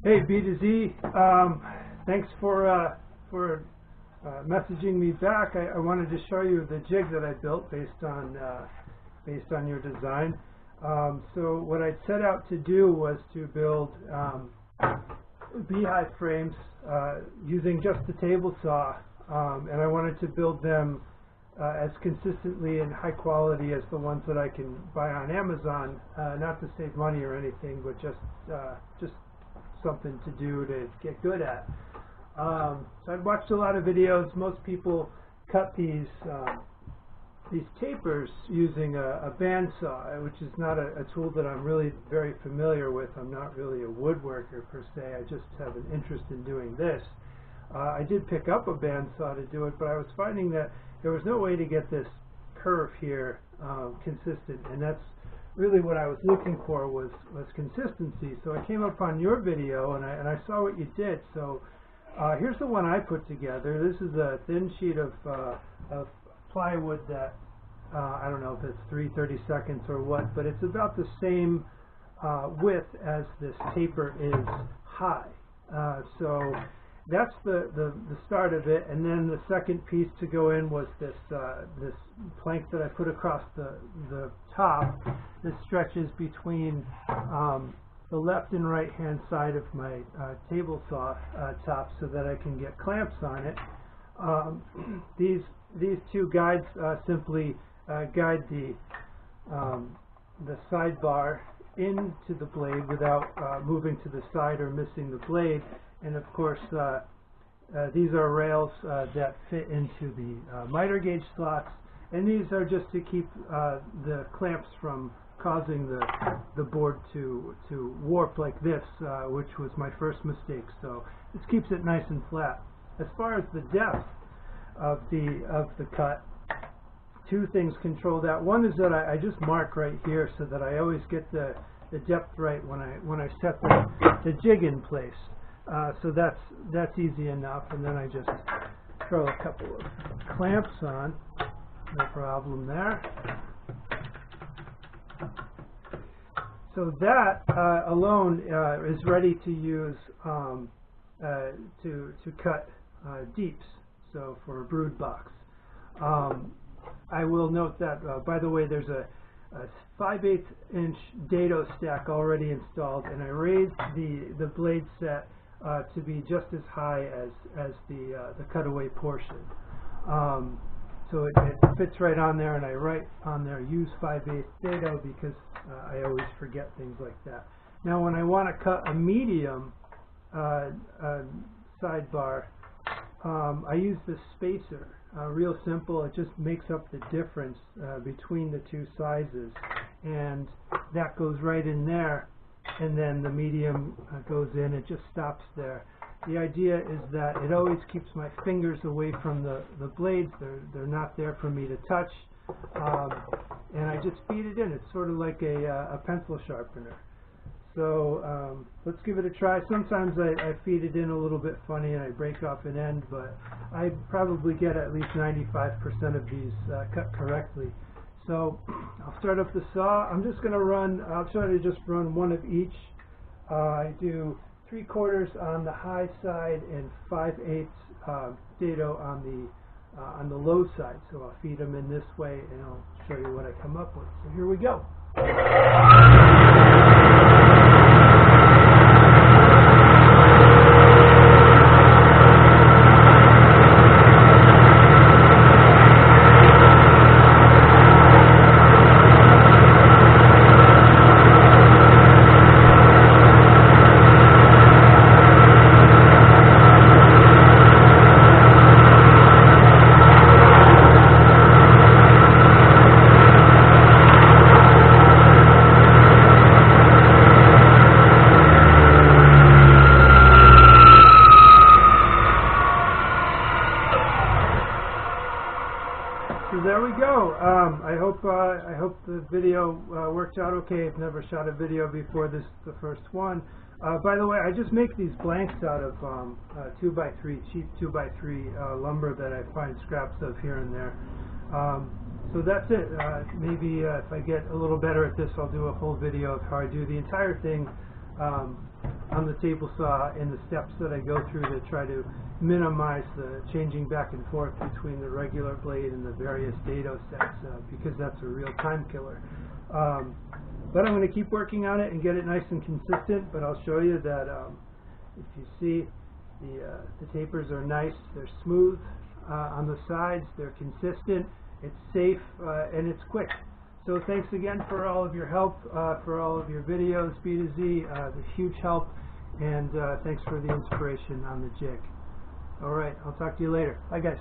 Hey, B to Z. Thanks for messaging me back. I wanted to show you the jig that I built based on your design. So what I set out to do was to build beehive frames using just the table saw, and I wanted to build them as consistently and high quality as the ones that I can buy on Amazon. Not to save money or anything, but just something to do to get good at. So I've watched a lot of videos. Most people cut these tapers using a bandsaw, which is not a tool that I'm really very familiar with. I'm not really a woodworker per se. I just have an interest in doing this. I did pick up a bandsaw to do it, but I was finding that there was no way to get this curve here consistent, and that's really what I was looking for was consistency. So I came upon your video and I saw what you did. So here's the one I put together. This is a thin sheet of plywood that I don't know if it's 3/32 or what, but it's about the same width as this taper is high. So that's the start of it, and then the second piece to go in was this this plank that I put across the top. This stretches between the left and right hand side of my table saw top, so that I can get clamps on it. These two guides simply guide the sidebar into the blade without moving to the side or missing the blade. And of course, these are rails that fit into the miter gauge slots, and these are just to keep the clamps from causing the board to warp like this, which was my first mistake. So this keeps it nice and flat. As far as the depth of the cut, two things control that. One is that I just mark right here so that I always get the depth right when I set the jig in place. So that's easy enough, and then I just throw a couple of clamps on, no problem there. So that alone is ready to use to cut deeps, so for a brood box. I will note that, by the way, there's a 5/8 inch dado stack already installed, and I raised the blade set to be just as high as the cutaway portion. So it fits right on there, and I write on there use 5/8 dado because I always forget things like that. Now when I want to cut a medium sidebar, I use the spacer. Real simple. It just makes up the difference between the two sizes, and that goes right in there, and then the medium goes in. It just stops there. The idea is that it always keeps my fingers away from the blades. They're not there for me to touch, and I just feed it in. It's sort of like a pencil sharpener. So let's give it a try. Sometimes I feed it in a little bit funny and I break off an end, but I probably get at least 95% of these cut correctly. So I'll start up the saw. I'm just going to I'll try to just run one of each. I do 3/4 on the high side and 5/8 dado on the low side. So I'll feed them in this way, and I'll show you what I come up with. So here we go. So there we go. I hope the video worked out okay. I've never shot a video before. This is the first one. By the way, I just make these blanks out of 2x3, cheap 2x3 lumber that I find scraps of here and there. So that's it. Maybe if I get a little better at this, I'll do a whole video of how I do the entire thing on the table saw and the steps that I go through to try to minimize the changing back and forth between the regular blade and the various dado sets, because that's a real time killer. But I'm going to keep working on it and get it nice and consistent, but I'll show you that if you see the tapers are nice, they're smooth on the sides, they're consistent, it's safe, and it's quick. So thanks again for all of your help, for all of your videos, B to Z, the huge help, and thanks for the inspiration on the jig. Alright, I'll talk to you later. Bye guys.